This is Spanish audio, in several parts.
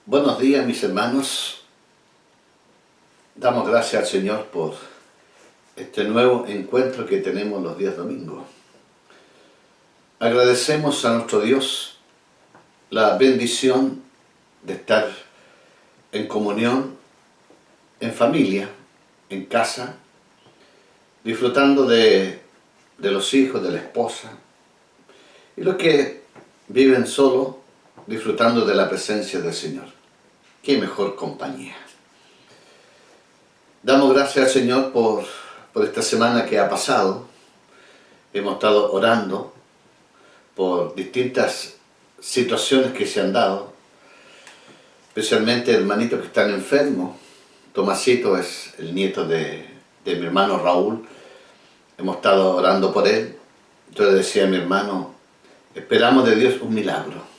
Buenos días, mis hermanos. Damos gracias al Señor por este nuevo encuentro que tenemos los días domingos. Agradecemos a nuestro Dios la bendición de estar en comunión, en familia, en casa, disfrutando de los hijos, de la esposa, y los que viven solos, disfrutando de la presencia del Señor. ¡Qué mejor compañía! Damos gracias al Señor por esta semana que ha pasado. Hemos estado orando por distintas situaciones que se han dado, especialmente hermanitos que están enfermos. Tomasito es el nieto de mi hermano Raúl. Hemos estado orando por él. Yo le decía a mi hermano, esperamos de Dios un milagro.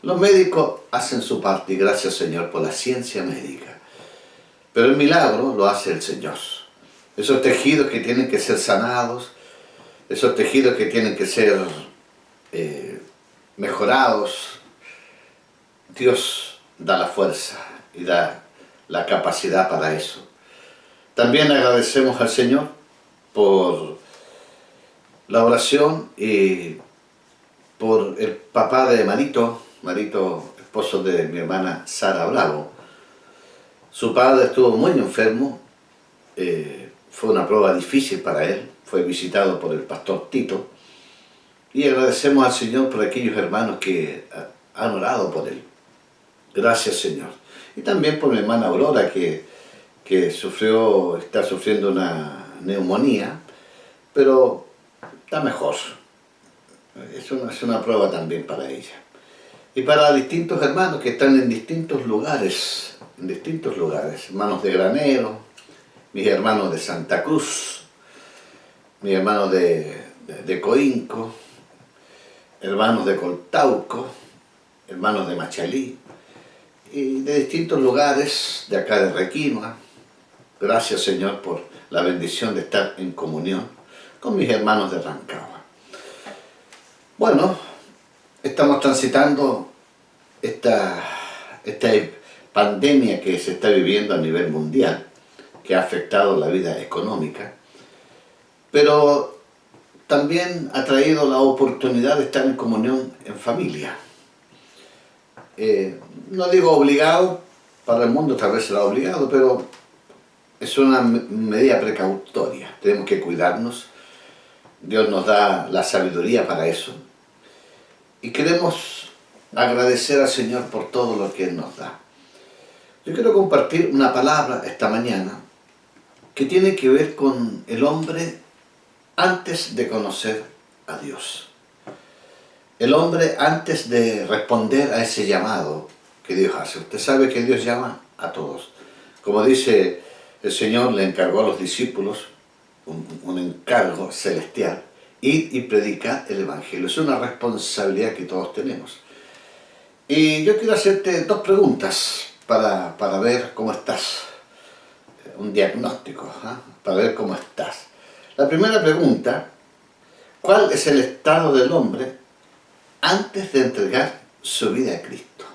Los médicos hacen su parte y gracias Señor por la ciencia médica. Pero el milagro lo hace el Señor. Esos tejidos que tienen que ser sanados, esos tejidos que tienen que ser mejorados, Dios da la fuerza y da la capacidad para eso. También agradecemos al Señor por la oración y por el papá de Marito, esposo de mi hermana Sara Bravo. Su padre estuvo muy enfermo, fue una prueba difícil para él, fue visitado por el pastor Tito, y agradecemos al Señor por aquellos hermanos que han orado por él. Gracias Señor. Y también por mi hermana Aurora que está sufriendo una neumonía, pero está mejor. Es una prueba también para ella. Y para distintos hermanos que están en distintos lugares, hermanos de Granero, mis hermanos de Santa Cruz, mis hermanos de Coinco, hermanos de Coltauco, hermanos de Machalí, y de distintos lugares de acá de Requinoa. Gracias Señor por la bendición de estar en comunión con mis hermanos de Rancagua. Bueno, estamos transitando esta pandemia que se está viviendo a nivel mundial, que ha afectado la vida económica, pero también ha traído la oportunidad de estar en comunión en familia. No digo obligado, para el mundo tal vez será obligado, pero es una medida precautoria. Tenemos que cuidarnos. Dios nos da la sabiduría para eso. Y queremos agradecer al Señor por todo lo que Él nos da. Yo quiero compartir una palabra esta mañana que tiene que ver con el hombre antes de conocer a Dios. El hombre antes de responder a ese llamado que Dios hace. Usted sabe que Dios llama a todos. Como dice el Señor, le encargó a los discípulos un encargo celestial. Ir y predicar el Evangelio. Es una responsabilidad que todos tenemos. Y yo quiero hacerte dos preguntas para ver cómo estás. Un diagnóstico, para ver cómo estás. La primera pregunta, ¿cuál es el estado del hombre antes de entregar su vida a Cristo?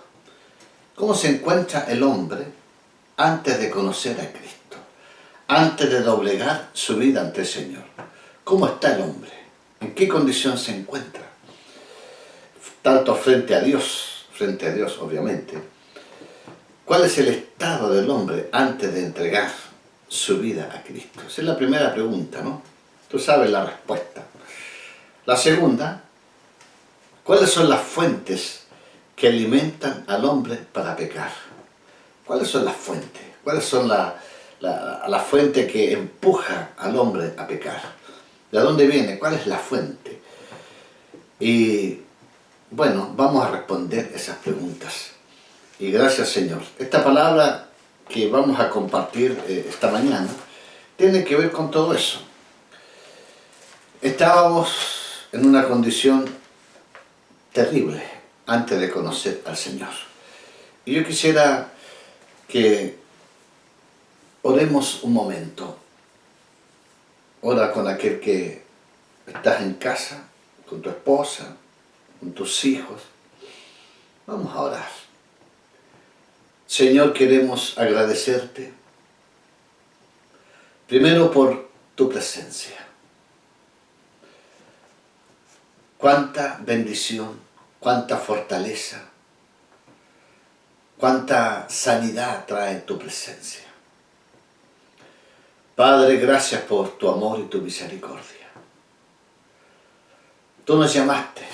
¿Cómo se encuentra el hombre antes de conocer a Cristo? Antes de doblegar su vida ante el Señor. ¿Cómo está el hombre? ¿En qué condición se encuentra? Tanto frente a Dios obviamente. ¿Cuál es el estado del hombre antes de entregar su vida a Cristo? Esa es la primera pregunta, ¿no? Tú sabes la respuesta. La segunda, ¿cuáles son las fuentes que alimentan al hombre para pecar? ¿Cuáles son las fuentes? ¿Cuáles son la fuente que empuja al hombre a pecar? ¿De dónde viene? ¿Cuál es la fuente? Y bueno, vamos a responder esas preguntas. Y gracias Señor. Esta palabra que vamos a compartir esta mañana tiene que ver con todo eso. Estábamos en una condición terrible antes de conocer al Señor. Y yo quisiera que oremos un momento. Ora con aquel que estás en casa, con tu esposa, con tus hijos. Vamos a orar. Señor, queremos agradecerte, primero por tu presencia. Cuánta bendición, cuánta fortaleza, cuánta sanidad trae tu presencia. Padre, gracias por tu amor y tu misericordia. Tú nos llamaste,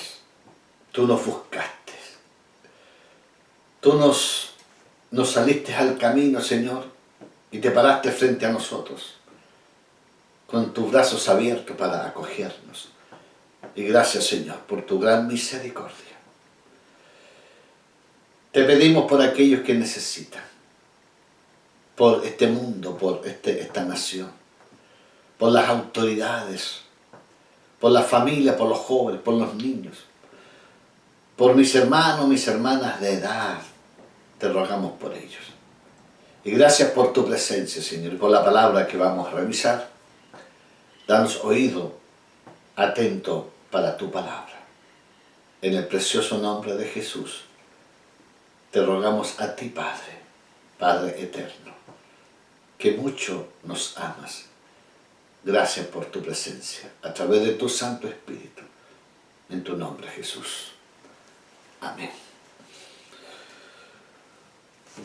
tú nos buscaste, tú nos saliste al camino, Señor, y te paraste frente a nosotros con tus brazos abiertos para acogernos. Y gracias, Señor, por tu gran misericordia. Te pedimos por aquellos que necesitan, por este mundo, por esta nación, por las autoridades, por la familia, por los jóvenes, por los niños, por mis hermanos, mis hermanas de edad. Te rogamos por ellos. Y gracias por tu presencia, Señor, y por la palabra que vamos a revisar. Danos oído atento para tu palabra. En el precioso nombre de Jesús, te rogamos a ti, Padre, Padre eterno, que mucho nos amas. Gracias por tu presencia, a través de tu Santo Espíritu, en tu nombre, Jesús. Amén.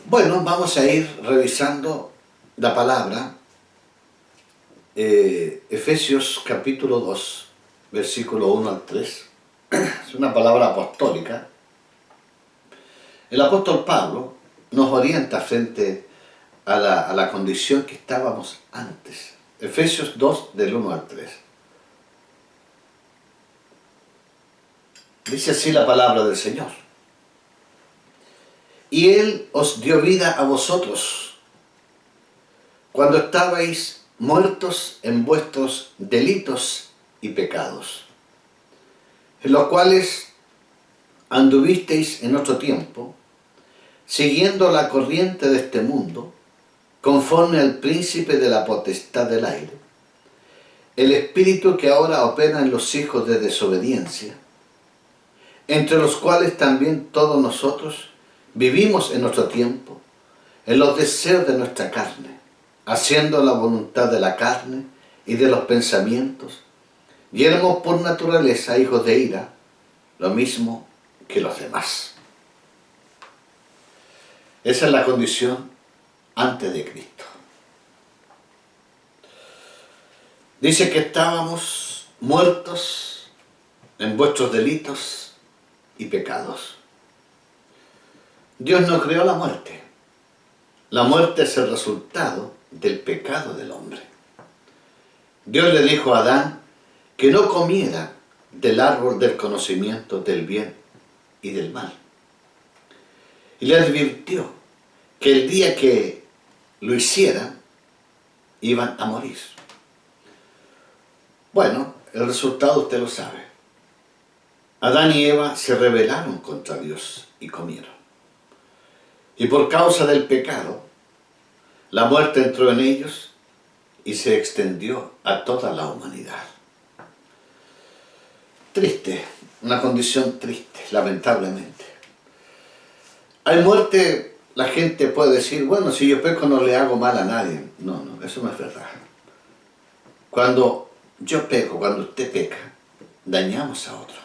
Bueno, vamos a ir revisando la palabra, Efesios capítulo 2, versículo 1 al 3. Es una palabra apostólica. El apóstol Pablo nos orienta frente a la condición que estábamos antes. Efesios 2, del 1 al 3. Dice así la palabra del Señor. Y Él os dio vida a vosotros cuando estabais muertos en vuestros delitos y pecados, en los cuales anduvisteis en otro tiempo, siguiendo la corriente de este mundo, conforme al príncipe de la potestad del aire, el espíritu que ahora opera en los hijos de desobediencia, entre los cuales también todos nosotros vivimos en nuestro tiempo, en los deseos de nuestra carne, haciendo la voluntad de la carne y de los pensamientos, y éramos por naturaleza hijos de ira, lo mismo que los demás. Esa es la condición antes de Cristo. Dice que estábamos muertos en vuestros delitos y pecados. Dios no creó la muerte. La muerte es el resultado del pecado del hombre. Dios le dijo a Adán que no comiera del árbol del conocimiento del bien y del mal. Y le advirtió que el día que lo hicieran, iban a morir. Bueno, el resultado usted lo sabe. Adán y Eva se rebelaron contra Dios y comieron. Y por causa del pecado, la muerte entró en ellos y se extendió a toda la humanidad. Triste, una condición triste, lamentablemente. Hay muerte, la gente puede decir, bueno, si yo peco no le hago mal a nadie. No, eso no es verdad. Cuando yo peco, cuando usted peca, dañamos a otro.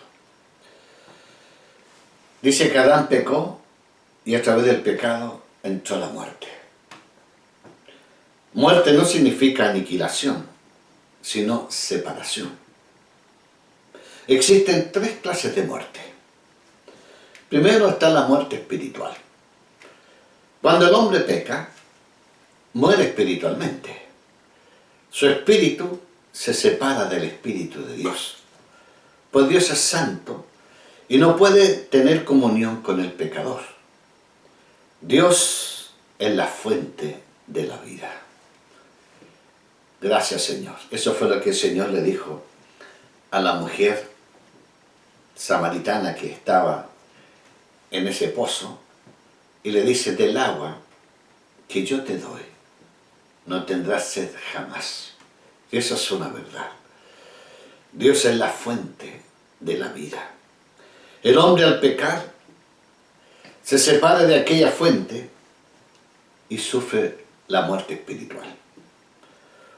Dice que Adán pecó y a través del pecado entró la muerte. Muerte no significa aniquilación, sino separación. Existen tres clases de muerte. Primero está la muerte espiritual. Cuando el hombre peca, muere espiritualmente. Su espíritu se separa del espíritu de Dios. Pues Dios es santo y no puede tener comunión con el pecador. Dios es la fuente de la vida. Gracias, Señor. Eso fue lo que el Señor le dijo a la mujer samaritana que estaba en ese pozo, y le dice, del agua que yo te doy, no tendrás sed jamás. Y eso es una verdad. Dios es la fuente de la vida. El hombre al pecar se separa de aquella fuente y sufre la muerte espiritual.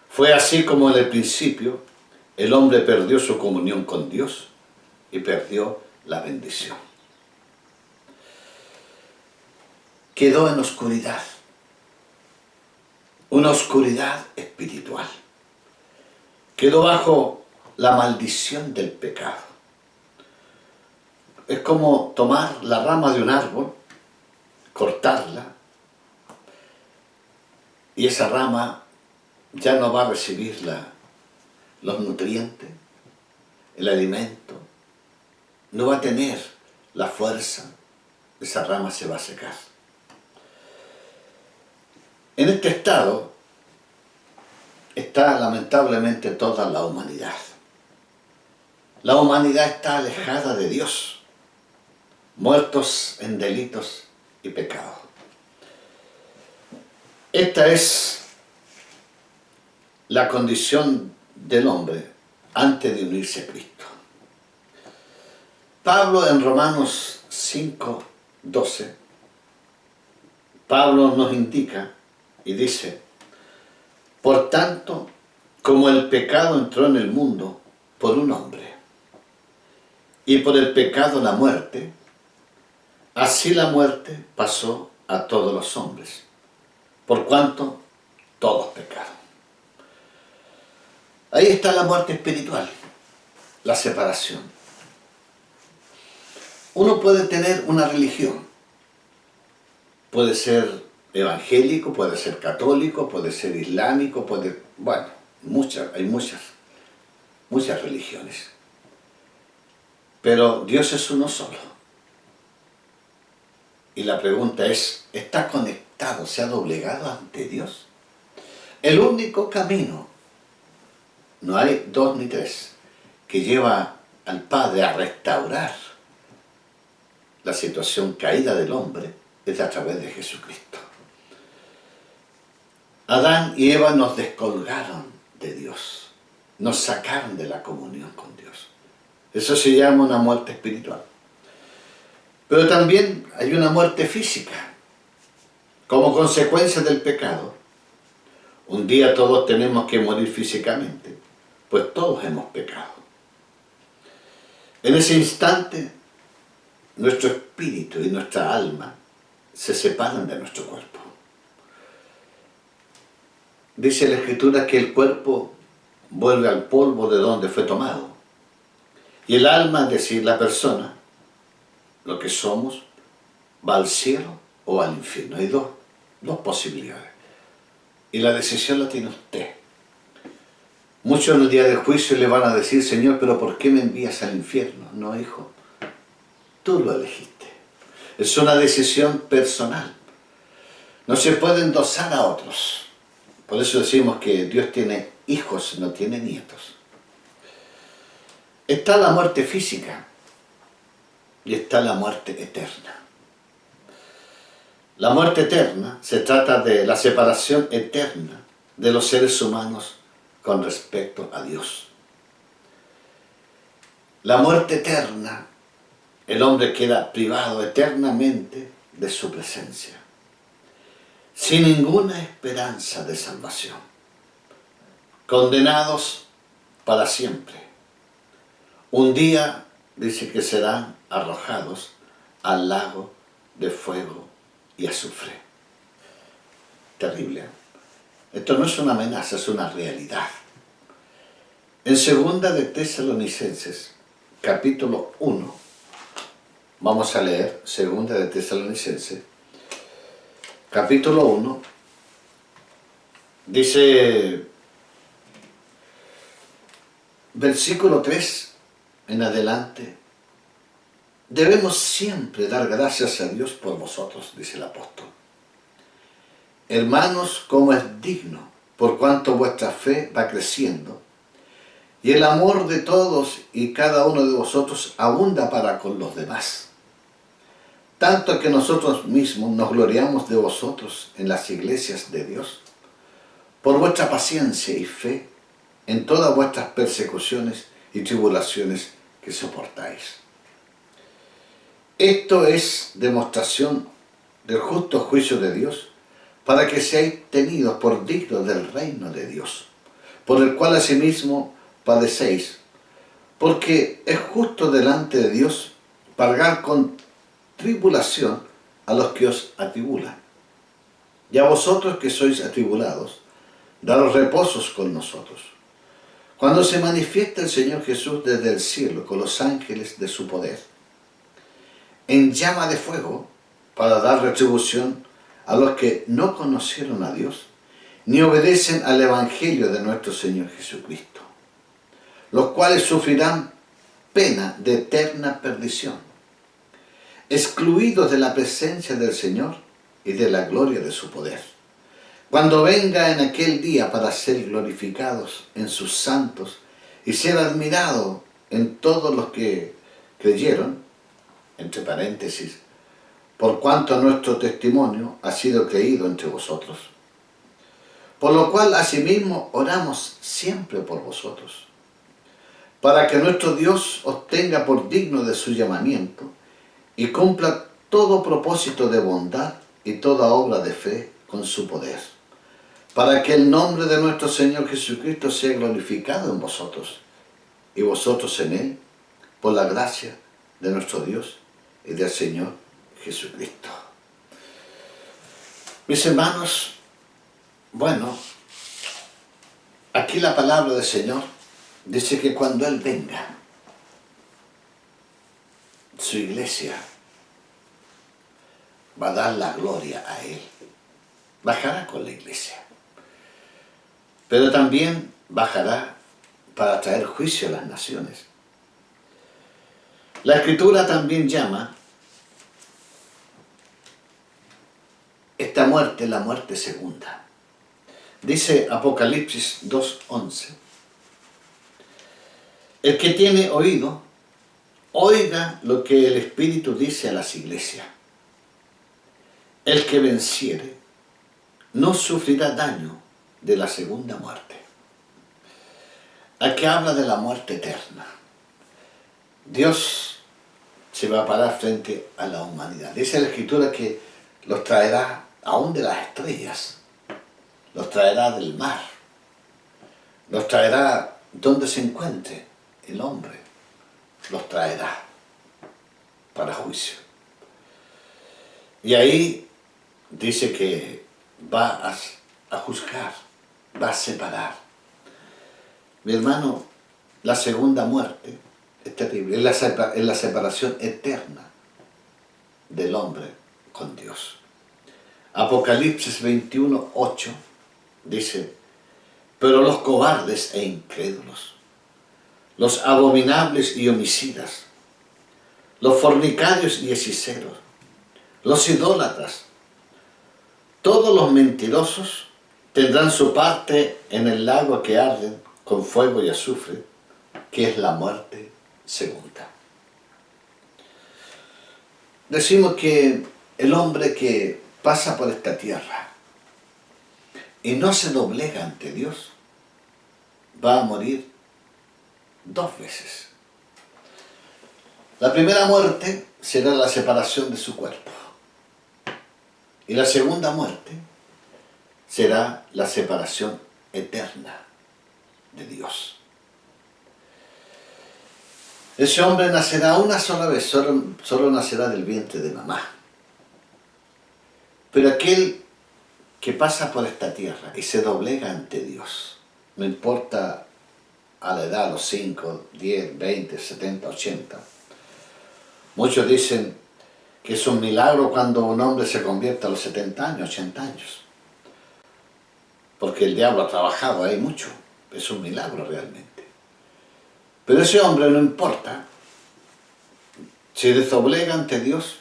Fue así como en el principio el hombre perdió su comunión con Dios y perdió la bendición. Quedó en oscuridad, una oscuridad espiritual. Quedó bajo la maldición del pecado. Es como tomar la rama de un árbol, cortarla, y esa rama ya no va a recibir los nutrientes, el alimento, no va a tener la fuerza, esa rama se va a secar. En este estado está lamentablemente toda la humanidad. La humanidad está alejada de Dios, muertos en delitos y pecados. Esta es la condición del hombre antes de unirse a Cristo. Pablo en Romanos 5:12, Pablo nos indica y dice: por tanto, como el pecado entró en el mundo por un hombre, y por el pecado la muerte, así la muerte pasó a todos los hombres, por cuanto todos pecaron. Ahí está la muerte espiritual, la separación. Uno puede tener una religión, puede ser evangélico, puede ser católico, puede ser islámico, hay muchas religiones. Pero Dios es uno solo. Y la pregunta es, ¿está conectado, se ha doblegado ante Dios? El único camino, no hay dos ni tres, que lleva al Padre a restaurar la situación caída del hombre es a través de Jesucristo. Adán y Eva nos descolgaron de Dios, nos sacaron de la comunión con Dios. Eso se llama una muerte espiritual. Pero también hay una muerte física, como consecuencia del pecado. Un día todos tenemos que morir físicamente, pues todos hemos pecado. En ese instante, nuestro espíritu y nuestra alma se separan de nuestro cuerpo. Dice la Escritura que el cuerpo vuelve al polvo de donde fue tomado. Y el alma, es decir, la persona, lo que somos, va al cielo o al infierno. Hay dos posibilidades. Y la decisión la tiene usted. Muchos en el día del juicio le van a decir: Señor, ¿pero por qué me envías al infierno? No, hijo, tú lo elegiste. Es una decisión personal. No se puede endosar a otros. Por eso decimos que Dios tiene hijos, no tiene nietos. Está la muerte física y está la muerte eterna. La muerte eterna se trata de la separación eterna de los seres humanos con respecto a Dios. La muerte eterna, el hombre queda privado eternamente de su presencia, sin ninguna esperanza de salvación, condenados para siempre. Un día dice que serán arrojados al lago de fuego y azufre. Terrible, ¿eh? Esto no es una amenaza, es una realidad. En segunda de Tesalonicenses, capítulo 1, vamos a leer segunda de Tesalonicenses, capítulo 1, dice, versículo 3 en adelante: debemos siempre dar gracias a Dios por vosotros, dice el apóstol. Hermanos, como es digno, por cuanto vuestra fe va creciendo, y el amor de todos y cada uno de vosotros abunda para con los demás. Tanto que nosotros mismos nos gloriamos de vosotros en las iglesias de Dios, por vuestra paciencia y fe en todas vuestras persecuciones y tribulaciones que soportáis. Esto es demostración del justo juicio de Dios, para que seáis tenidos por dignos del reino de Dios, por el cual asimismo padecéis, porque es justo delante de Dios pagar con tribulación a los que os atribulan. Y a vosotros que sois atribulados, daros reposos con nosotros, cuando se manifiesta el Señor Jesús desde el cielo con los ángeles de su poder, en llama de fuego, para dar retribución a los que no conocieron a Dios, ni obedecen al Evangelio de nuestro Señor Jesucristo, los cuales sufrirán pena de eterna perdición, excluidos de la presencia del Señor y de la gloria de su poder, cuando venga en aquel día para ser glorificados en sus santos y ser admirado en todos los que creyeron, entre paréntesis, por cuanto nuestro testimonio ha sido creído entre vosotros. Por lo cual asimismo oramos siempre por vosotros, para que nuestro Dios os tenga por digno de su llamamiento y cumpla todo propósito de bondad y toda obra de fe con su poder, para que el nombre de nuestro Señor Jesucristo sea glorificado en vosotros, y vosotros en Él, por la gracia de nuestro Dios y del Señor Jesucristo. Mis hermanos, bueno, aquí la palabra del Señor dice que cuando Él venga, su iglesia va a dar la gloria a Él. Bajará con la iglesia, pero también bajará para traer juicio a las naciones. La Escritura también llama esta muerte la muerte segunda. Dice Apocalipsis 2:11: el que tiene oído, oiga lo que el Espíritu dice a las iglesias. El que venciere no sufrirá daño de la segunda muerte. Aquí habla de la muerte eterna. Dios se va a parar frente a la humanidad. Dice la Escritura que los traerá aún de las estrellas, los traerá del mar, los traerá donde se encuentre el hombre, los traerá para juicio. Y ahí dice que va a juzgar, va a separar. Mi hermano, la segunda muerte es terrible, es la separación eterna del hombre con Dios. Apocalipsis 21:8 dice: pero los cobardes e incrédulos, los abominables y homicidas, los fornicarios y hechiceros, los idólatras, todos los mentirosos tendrán su parte en el lago que arde con fuego y azufre, que es la muerte segunda. Decimos que el hombre que pasa por esta tierra y no se doblega ante Dios va a morir dos veces. La primera muerte será la separación de su cuerpo, y la segunda muerte será la separación eterna de Dios. Ese hombre nacerá una sola vez, solo nacerá del vientre de mamá. Pero aquel que pasa por esta tierra y se doblega ante Dios, no importa a la edad, los 5, 10, 20, 70, 80. Muchos dicen que es un milagro cuando un hombre se convierte a los 70 años, 80 años. Porque el diablo ha trabajado ahí mucho. Es un milagro realmente. Pero ese hombre no importa. Se desdoblega ante Dios,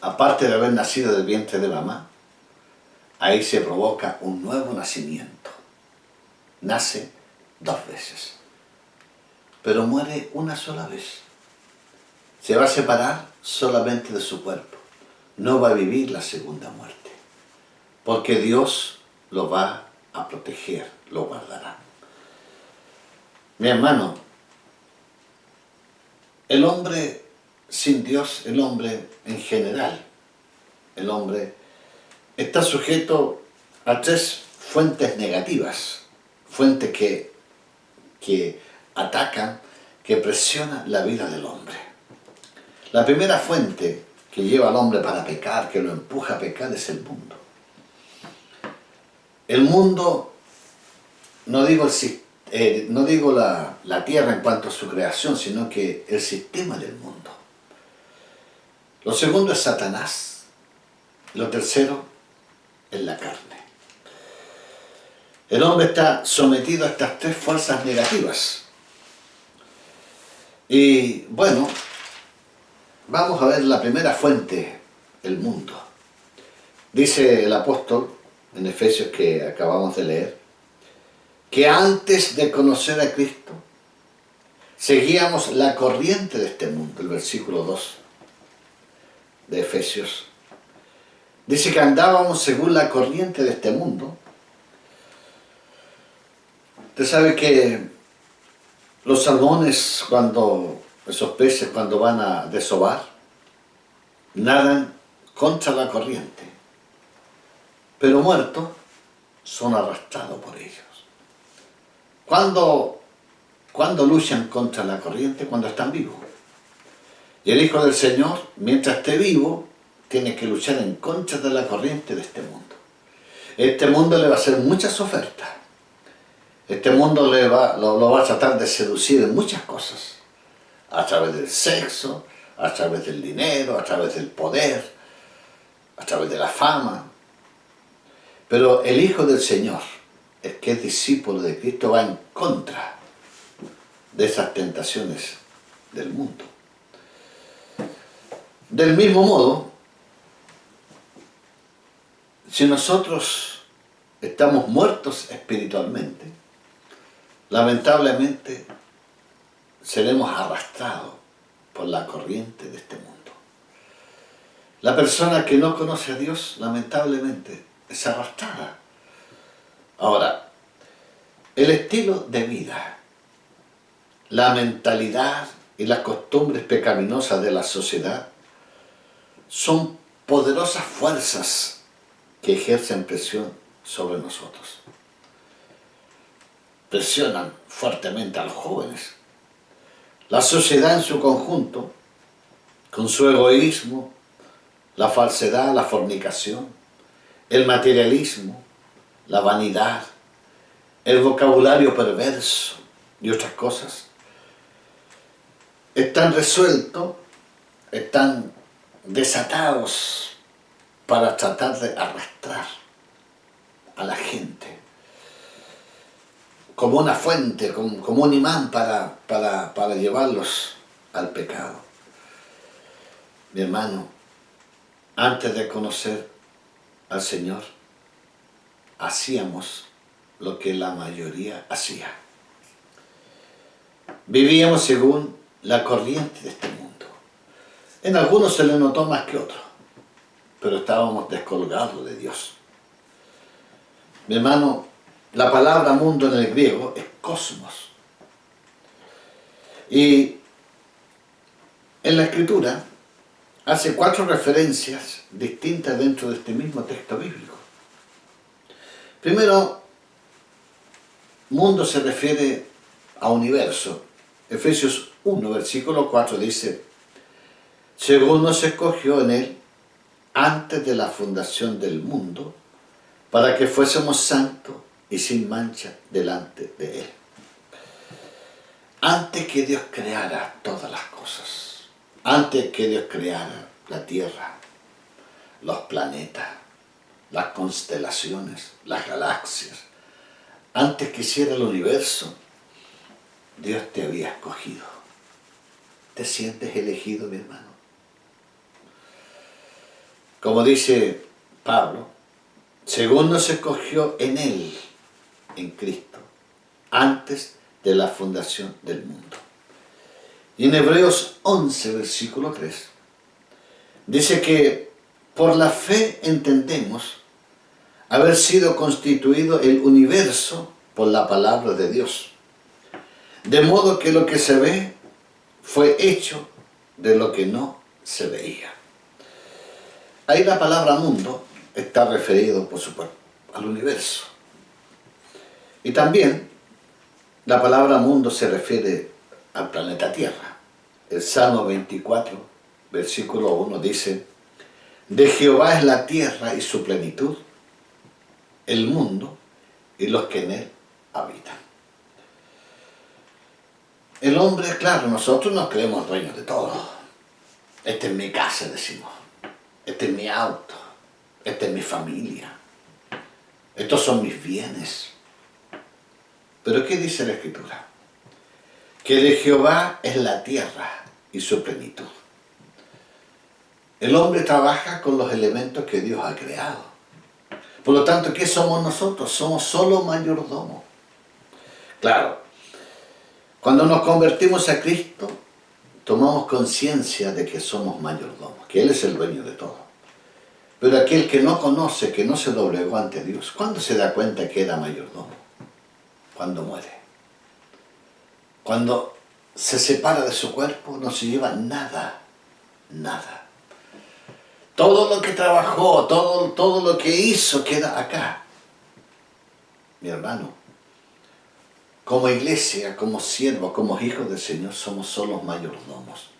aparte de haber nacido del vientre de mamá, ahí se provoca un nuevo nacimiento. Nace dos veces, pero muere una sola vez. Se va a separar solamente de su cuerpo. No va a vivir la segunda muerte, porque Dios lo va a proteger, lo guardará. Mi hermano, el hombre sin Dios, el hombre en general, el hombre está sujeto a tres fuentes negativas, fuentes que atacan, que presionan la vida del hombre. La primera fuente que lleva al hombre para pecar, que lo empuja a pecar, es el mundo. El mundo, no digo, no digo la tierra en cuanto a su creación, sino que el sistema del mundo. Lo segundo es Satanás. Lo tercero es la carne. El hombre está sometido a estas tres fuerzas negativas. Y bueno, vamos a ver la primera fuente, el mundo. Dice el apóstol en Efesios, que acabamos de leer, que antes de conocer a Cristo seguíamos la corriente de este mundo. El versículo 2 de Efesios dice que andábamos según la corriente de este mundo. Usted sabe que los salmones, esos peces cuando van a desovar, nadan contra la corriente, pero muertos son arrastrados por ellos. ¿Cuándo luchan contra la corriente? Cuando están vivos. Y el Hijo del Señor, mientras esté vivo, tiene que luchar en contra de la corriente de este mundo. Este mundo le va a hacer muchas ofertas. Este mundo lo va a tratar de seducir en muchas cosas. A través del sexo, a través del dinero, a través del poder, a través de la fama. Pero el Hijo del Señor, el que es discípulo de Cristo, va en contra de esas tentaciones del mundo. Del mismo modo, si nosotros estamos muertos espiritualmente, lamentablemente seremos arrastrados por la corriente de este mundo. La persona que no conoce a Dios, lamentablemente, es arrastrada. Ahora, el estilo de vida, la mentalidad y las costumbres pecaminosas de la sociedad son poderosas fuerzas que ejercen presión sobre nosotros. Presionan fuertemente a los jóvenes. La sociedad en su conjunto, con su egoísmo, la falsedad, la fornicación, el materialismo, la vanidad, el vocabulario perverso y otras cosas, están resueltos, están desatados para tratar de arrastrar a la gente como una fuente, como un imán para llevarlos al pecado. Mi hermano, antes de conocer al Señor, hacíamos lo que la mayoría hacía. Vivíamos según la corriente de este mundo. En algunos se le notó más que otros, pero estábamos descolgados de Dios. Mi hermano, la palabra mundo en el griego es cosmos. Y en la Escritura hace 4 referencias distintas dentro de este mismo texto bíblico. Primero, mundo se refiere a universo. Efesios 1, versículo 4 dice: según nos escogió en él antes de la fundación del mundo, para que fuésemos santos y sin mancha delante de él. Antes que Dios creara todas las cosas, antes que Dios creara la tierra, los planetas, las constelaciones, las galaxias, antes que hiciera el universo, Dios te había escogido. ¿Te sientes elegido, mi hermano? Como dice Pablo, según nos escogió en él, en Cristo, antes de la fundación del mundo. Y en Hebreos 11, versículo 3, dice que por la fe entendemos haber sido constituido el universo por la palabra de Dios. De modo que lo que se ve fue hecho de lo que no se veía. Ahí la palabra mundo está referido, por supuesto, al universo. Y también la palabra mundo se refiere al planeta Tierra. El Salmo 24, versículo 1 dice: de Jehová es la tierra y su plenitud, el mundo y los que en él habitan. El hombre, claro, nosotros nos creemos dueños de todo. Esta es mi casa, decimos. Este es mi auto. Esta es mi familia. Estos son mis bienes. Pero ¿qué dice la Escritura? Que de Jehová es la tierra y su plenitud. El hombre trabaja con los elementos que Dios ha creado. Por lo tanto, ¿qué somos nosotros? Somos solo mayordomos. Claro, cuando nos convertimos a Cristo, tomamos conciencia de que somos mayordomos, que Él es el dueño de todo. Pero aquel que no conoce, que no se doblegó ante Dios, ¿cuándo se da cuenta que era mayordomo? Cuando muere. Cuando se separa de su cuerpo, no se lleva nada, nada. Todo lo que trabajó, todo lo que hizo queda acá. Mi hermano, como iglesia, como siervos, como hijos del Señor, somos solo mayordomos.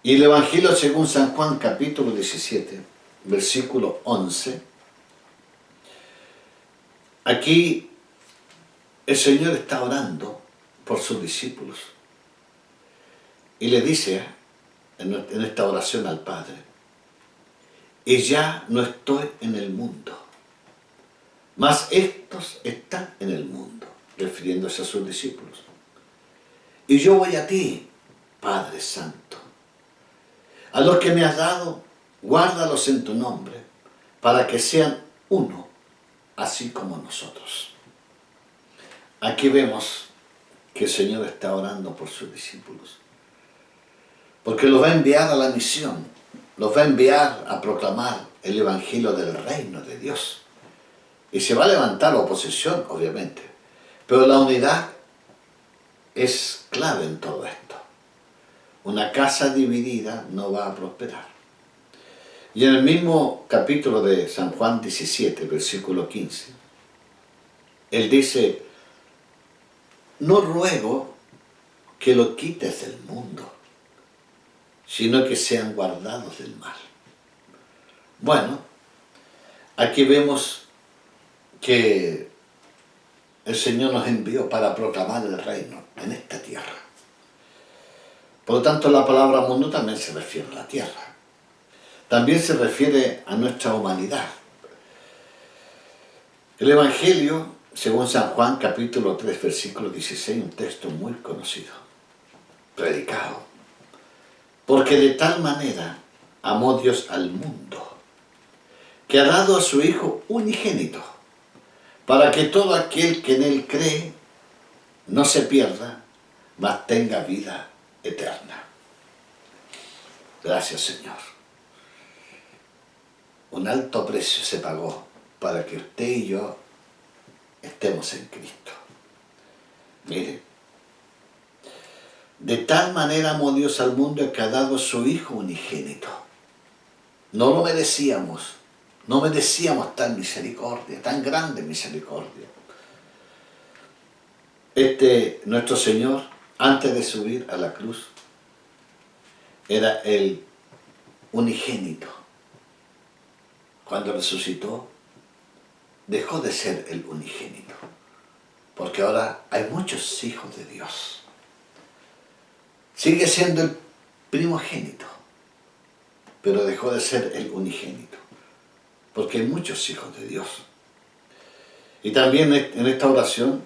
Y el Evangelio según San Juan, capítulo 17, versículo 11, aquí el Señor está orando por sus discípulos y le dice en esta oración al Padre: y ya no estoy en el mundo, mas estos están en el mundo, refiriéndose a sus discípulos. Y yo voy a ti, Padre Santo. A los que me has dado, guárdalos en tu nombre, para que sean uno, así como nosotros. Aquí vemos que el Señor está orando por sus discípulos, porque los va a enviar a la misión, los va a enviar a proclamar el Evangelio del reino de Dios. Y se va a levantar la oposición, obviamente, pero la unidad es clave en todo esto. Una casa dividida no va a prosperar. Y en el mismo capítulo de San Juan 17, versículo 15, Él dice: no ruego que lo quites del mundo, sino que sean guardados del mal. Bueno, aquí vemos que el Señor nos envió para proclamar el reino en esta tierra. Por lo tanto, la palabra mundo también se refiere a la tierra. También se refiere a nuestra humanidad. El Evangelio, según San Juan, capítulo 3, versículo 16, un texto muy conocido, predicado. Porque de tal manera amó Dios al mundo, que ha dado a su Hijo unigénito, para que todo aquel que en Él cree no se pierda, mas tenga vida eterna. Gracias, Señor. Un alto precio se pagó para que usted y yo estemos en Cristo. Mire, de tal manera amó Dios al mundo que ha dado a su Hijo unigénito. No lo merecíamos, no merecíamos tal misericordia, tan grande misericordia. Nuestro Señor, antes de subir a la cruz, era el unigénito. Cuando resucitó, dejó de ser el unigénito, porque ahora hay muchos hijos de Dios. Sigue siendo el primogénito, pero dejó de ser el unigénito, porque hay muchos hijos de Dios. Y también en esta oración,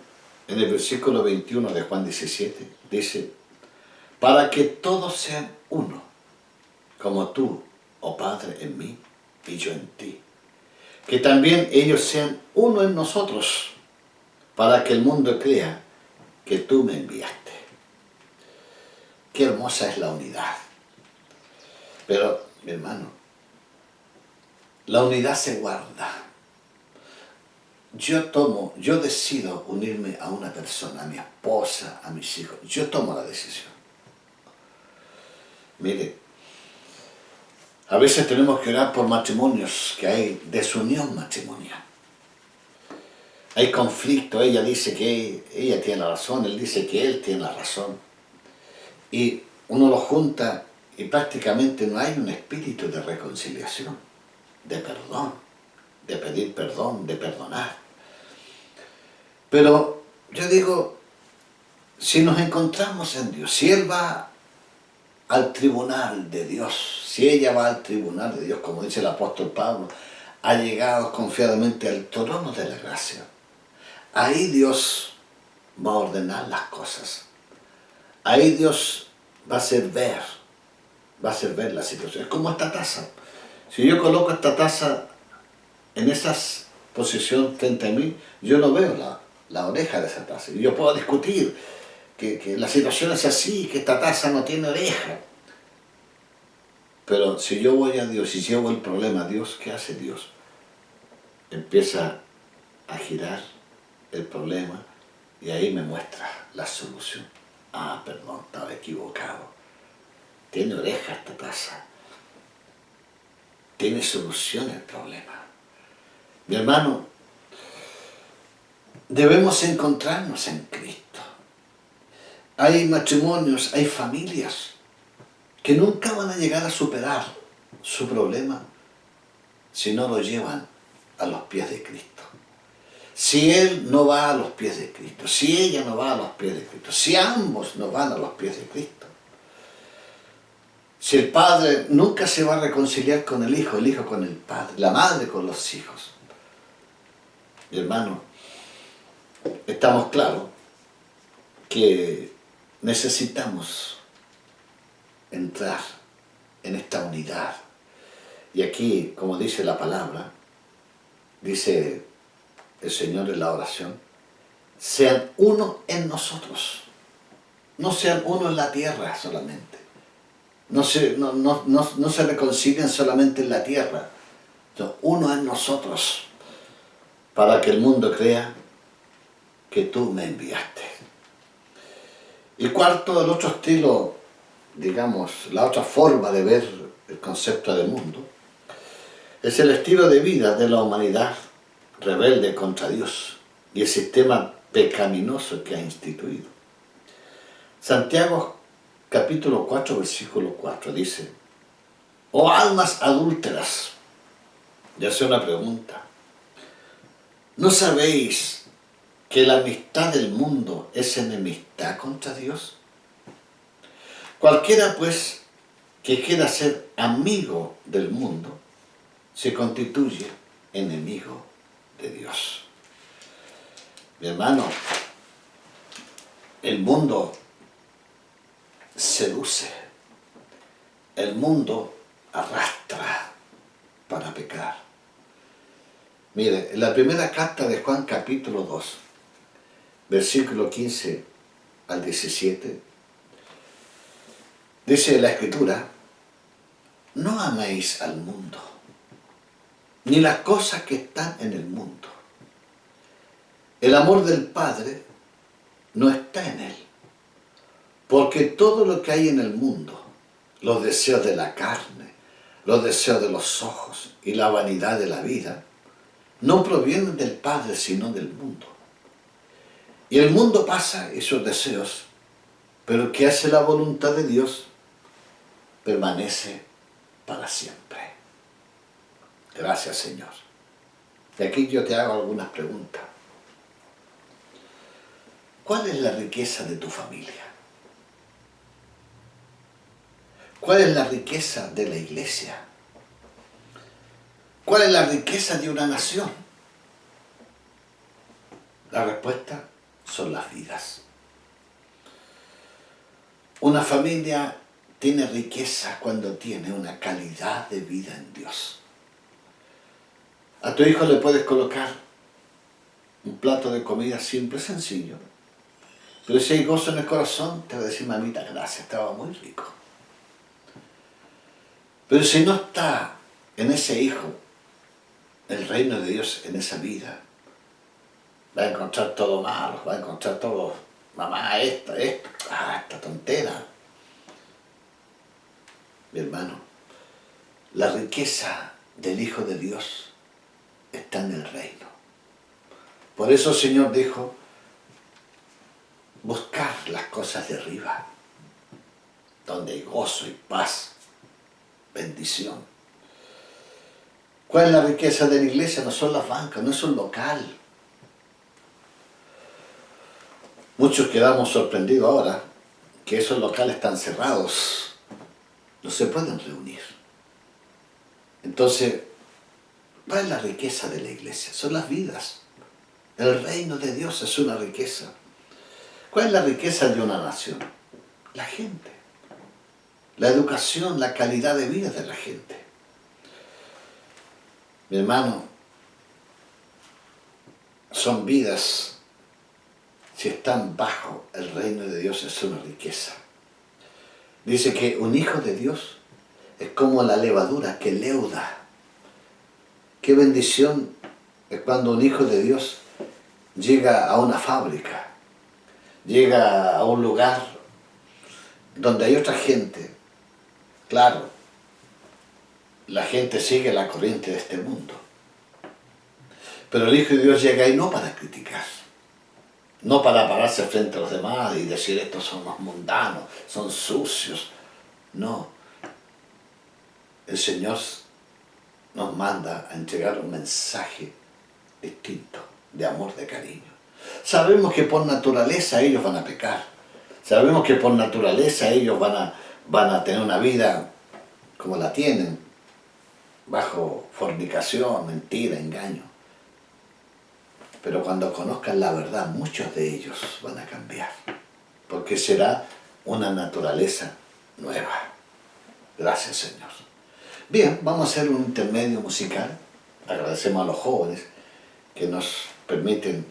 en el versículo 21 de Juan 17, dice: para que todos sean uno, como tú, oh Padre, en mí y yo en ti. Que también ellos sean uno en nosotros, para que el mundo crea que tú me enviaste. Qué hermosa es la unidad. Pero, mi hermano, la unidad se guarda. Yo decido unirme a una persona, a mi esposa, a mis hijos. Yo tomo la decisión. Mire, A veces tenemos que orar por matrimonios que hay desunión matrimonial. Hay conflicto, ella dice que ella tiene la razón, él dice que él tiene la razón. Y uno los junta y prácticamente no hay un espíritu de reconciliación, de perdón, de pedir perdón, de perdonar. Pero yo digo, si nos encontramos en Dios, si Él va al tribunal de Dios, si ella va al tribunal de Dios, como dice el apóstol Pablo, ha llegado confiadamente al trono de la gracia. Ahí Dios va a ordenar las cosas. Ahí Dios va a hacer ver la situación. Es como esta taza. Si yo coloco esta taza en esa posición frente a mí, yo no veo la oreja de esa taza. Y yo puedo discutir que la situación es así, que esta taza no tiene oreja. Pero si yo voy a Dios y llevo el problema a Dios, ¿qué hace Dios? Empieza a girar el problema y ahí me muestra la solución. Ah, perdón, estaba equivocado. Tiene oreja esta taza. Tiene solución el problema. Mi hermano, debemos encontrarnos en Cristo. Hay matrimonios, hay familias que nunca van a llegar a superar su problema si no lo llevan a los pies de Cristo. Si él no va a los pies de Cristo, si ella no va a los pies de Cristo, si ambos no van a los pies de Cristo, si el padre nunca se va a reconciliar con el hijo con el padre, la madre con los hijos. Mi hermano, estamos claros que necesitamos entrar en esta unidad. Y aquí, como dice la palabra, dice el Señor en la oración, sean uno en nosotros, no sean uno en la tierra solamente, no se reconcilien solamente en la tierra, sino uno en nosotros, para que el mundo crea que tú me enviaste. Y cuarto, el otro estilo, digamos, la otra forma de ver el concepto de mundo, es el estilo de vida de la humanidad rebelde contra Dios y el sistema pecaminoso que ha instituido. Santiago capítulo 4, versículo 4 dice, oh almas adúlteras, ya hace una pregunta, ¿no sabéis que la amistad del mundo es enemistad contra Dios? Cualquiera pues que quiera ser amigo del mundo se constituye enemigo de Dios. Mi hermano, el mundo seduce, el mundo arrastra para pecar. Mire, en la primera carta de Juan capítulo 2, versículo 15 al 17, dice la Escritura, no améis al mundo, ni las cosas que están en el mundo. El amor del Padre no está en él, porque todo lo que hay en el mundo, los deseos de la carne, los deseos de los ojos y la vanidad de la vida, no provienen del Padre, sino del mundo. Y el mundo pasa esos deseos, pero el que hace la voluntad de Dios permanece para siempre. Gracias, Señor. Y aquí yo te hago algunas preguntas. ¿Cuál es la riqueza de tu familia? ¿Cuál es la riqueza de la iglesia? ¿Cuál es la riqueza de una nación? La respuesta son las vidas. Una familia tiene riqueza cuando tiene una calidad de vida en Dios. A tu hijo le puedes colocar un plato de comida simple, sencillo. Pero si hay gozo en el corazón, te va a decir, mamita, gracias, estaba muy rico. Pero si no está en ese hijo el reino de Dios, en esa vida, va a encontrar todo malo, va a encontrar todo, mamá, esta tontera. Mi hermano, La riqueza del Hijo de Dios está en el reino. Por eso el Señor dijo, buscar las cosas de arriba, donde hay gozo y paz, bendición. ¿Cuál es la riqueza de la iglesia? No son las bancas, no es un local. Muchos quedamos sorprendidos ahora que esos locales están cerrados, no se pueden reunir. Entonces, ¿cuál es la riqueza de la iglesia? Son las vidas. El reino de Dios es una riqueza. ¿Cuál es la riqueza de una nación? La gente. La educación, la calidad de vida de la gente. Mi hermano, son vidas, si están bajo el reino de Dios, es una riqueza. Dice que un hijo de Dios es como la levadura que leuda. Qué bendición es cuando un hijo de Dios llega a una fábrica, llega a un lugar donde hay otra gente. Claro, la gente sigue la corriente de este mundo. Pero el Hijo de Dios llega ahí no para criticar, no para pararse frente a los demás y decir estos son los mundanos, son sucios. No. El Señor nos manda a entregar un mensaje distinto, de amor, de cariño. Sabemos que por naturaleza ellos van a pecar. Sabemos que por naturaleza ellos van a tener una vida como la tienen, bajo fornicación, mentira, engaño. Pero cuando conozcan la verdad, muchos de ellos van a cambiar, porque será una naturaleza nueva. Gracias, Señor. Bien, vamos a hacer un intermedio musical. Agradecemos a los jóvenes que nos permiten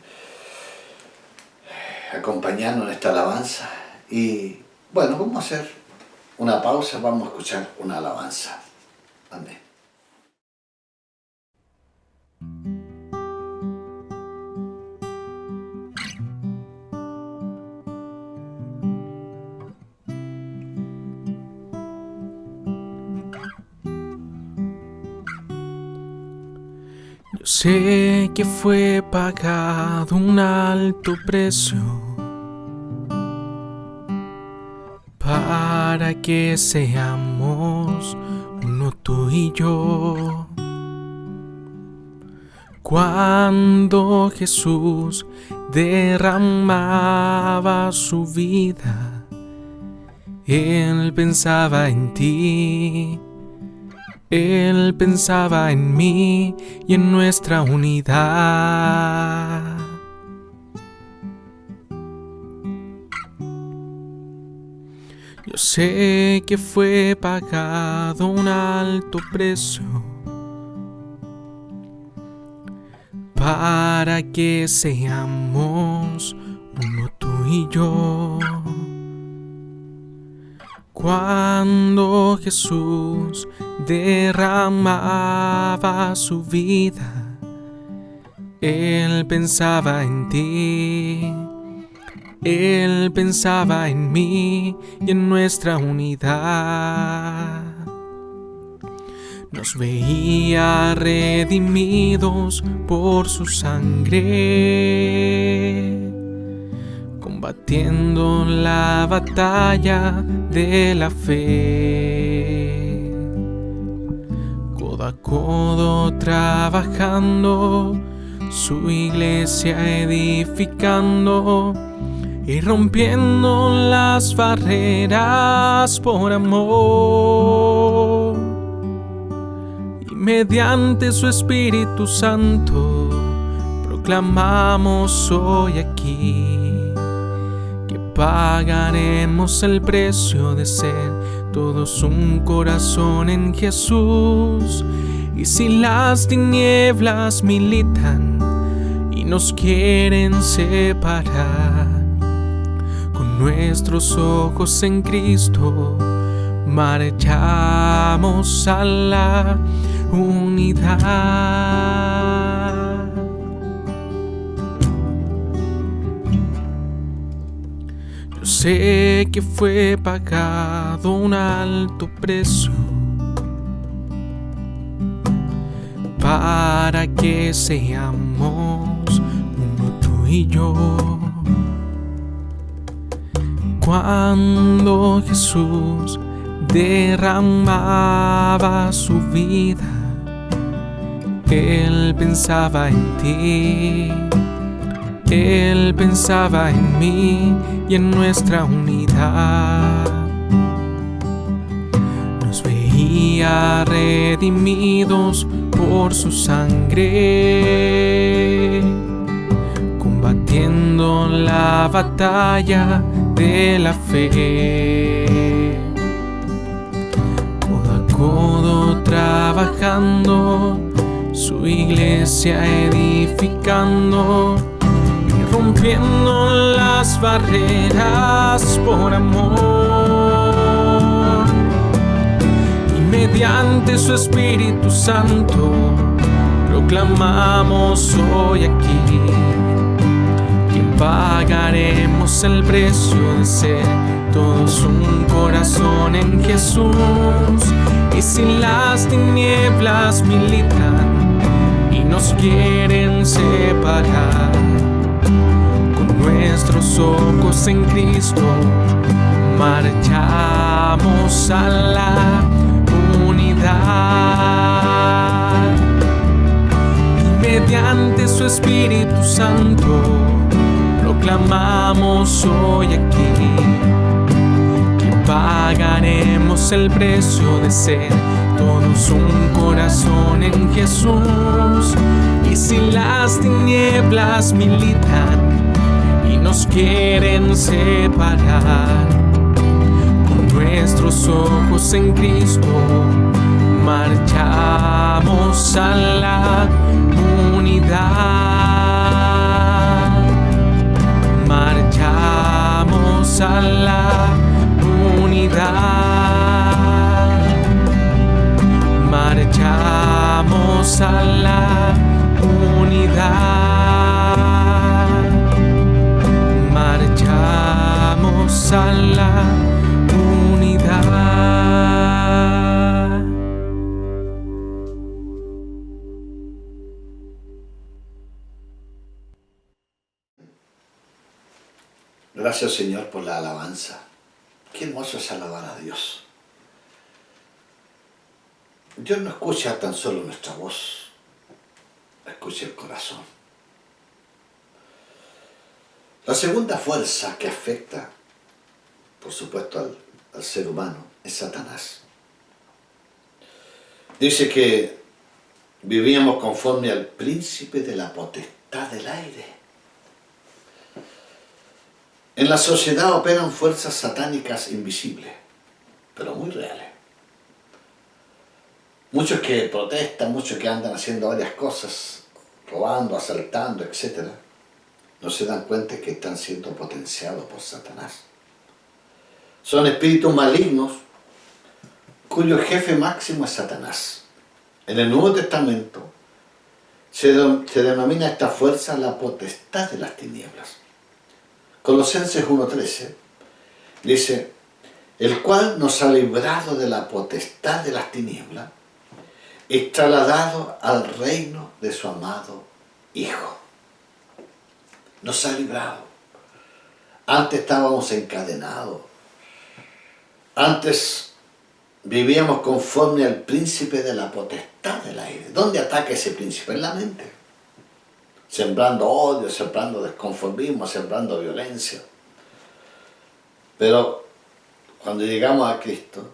acompañarnos en esta alabanza. Y bueno, vamos a hacer una pausa, vamos a escuchar una alabanza. Amén. Yo sé que fue pagado un alto precio para que seamos uno tú y yo. Cuando Jesús derramaba su vida, Él pensaba en ti. Él pensaba en mí y en nuestra unidad. Yo sé que fue pagado un alto precio para que seamos uno tú y yo. Cuando Jesús derramaba su vida, Él pensaba en ti, Él pensaba en mí y en nuestra unidad. Nos veía redimidos por su sangre, combatiendo la batalla de la fe, codo a codo trabajando, su iglesia edificando y rompiendo las barreras por amor. Y mediante su Espíritu Santo proclamamos hoy aquí pagaremos el precio de ser todos un corazón en Jesús. Y si las tinieblas militan y nos quieren separar, con nuestros ojos en Cristo marchamos a la unidad. Yo sé que fue pagado un alto precio para que seamos uno tú y yo. Cuando Jesús derramaba su vida, Él pensaba en ti, Él pensaba en mí y en nuestra unidad. Nos veía redimidos por su sangre, combatiendo la batalla de la fe. Codo a codo trabajando, su iglesia edificando y rompiendo las barreras por amor. Y mediante su Espíritu Santo proclamamos hoy aquí que pagaremos el precio de ser todos un corazón en Jesús. Y si las tinieblas militan y nos quieren separar, con nuestros ojos en Cristo marchamos a la unidad. Y mediante su Espíritu Santo proclamamos hoy aquí que pagaremos el precio de ser todos un corazón en Jesús. Y si las tinieblas militan y nos quieren separar, con nuestros ojos en Cristo marchamos a la unidad. Marchamos a la unidad. Marchamos a la unidad. Marchamos a la unidad. Gracias, Señor, por la alabanza. Qué hermoso es alabar a Dios. Dios no escucha tan solo nuestra voz, escucha el corazón. La segunda fuerza que afecta, por supuesto, al ser humano es Satanás. Dice que vivíamos conforme al príncipe de la potestad del aire. En la sociedad operan fuerzas satánicas invisibles, pero muy reales. Muchos que protestan, muchos que andan haciendo varias cosas, robando, asaltando, etc., no se dan cuenta que están siendo potenciados por Satanás. Son espíritus malignos cuyo jefe máximo es Satanás. En el Nuevo Testamento se denomina esta fuerza la potestad de las tinieblas. Colosenses 1:13 dice: el cual nos ha librado de la potestad de las tinieblas y trasladado al reino de su amado Hijo. Nos ha librado. Antes estábamos encadenados. Antes vivíamos conforme al príncipe de la potestad del aire. ¿Dónde ataca ese príncipe? En la mente. Sembrando odio, sembrando desconformismo, sembrando violencia. Pero cuando llegamos a Cristo,